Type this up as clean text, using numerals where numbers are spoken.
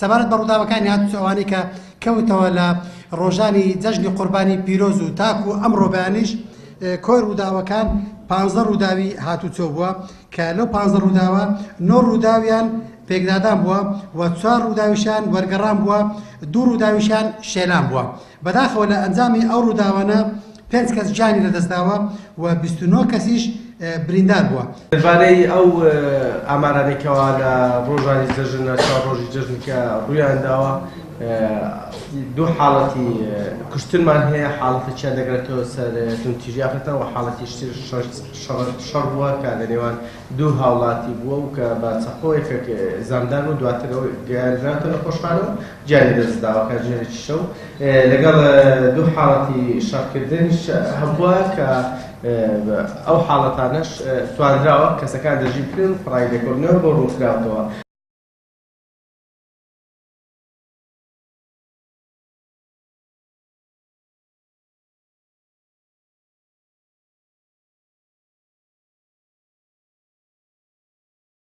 سەبارەت بە ڕووداوەکانی هاتووەوانی کە کەوتەوە لە ڕۆژانی جەژنی قوربانی پیرۆز و تاکو ئەمڕۆ بەیانیش کۆی ڕووداوەکان 15 ڕووداوی هاتوچۆ بووە کە لەو 15 ڕووداوە 9 ڕووداویان پێکدادان بووە و 4 ڕووداویشان وەرگەڕان بووە 2 ڕووداویشان شێلان بووە. بەداخەوە لە ئەنجامی ئەو ڕووداوانە 5 کەس جانی لەدەستداوە و 29 کەسیش بریندار بووە. دەربارەی ئەو ئامارانێکەوە لە ڕۆژانی جەژنە چوار ڕۆژی جەژنکە ڕوویان داوە دوو حاڵەتی کوشتنمان هەیە، حاڵەتێکیان دەگرێتەوە سەر تونتیژیافەتەوە و حاڵەتی شەڕ بووە کە لە نێوان دوو هاوڵاتی بووە و کە بە چەقۆیەکێک زامدان و دواترەوە گەیاندراتە لە خۆشخانەوە جیانی دەستداوە کە ژێرێکی شەو لەگەڵ دوو حاڵەتی شەڕکردنیش هەبووە کە ئەو حاڵەتانەش توانراوە کەسەکان دەژی بکرێن فڕای لێکۆڵینەوە بۆ ڕووکراوەوە.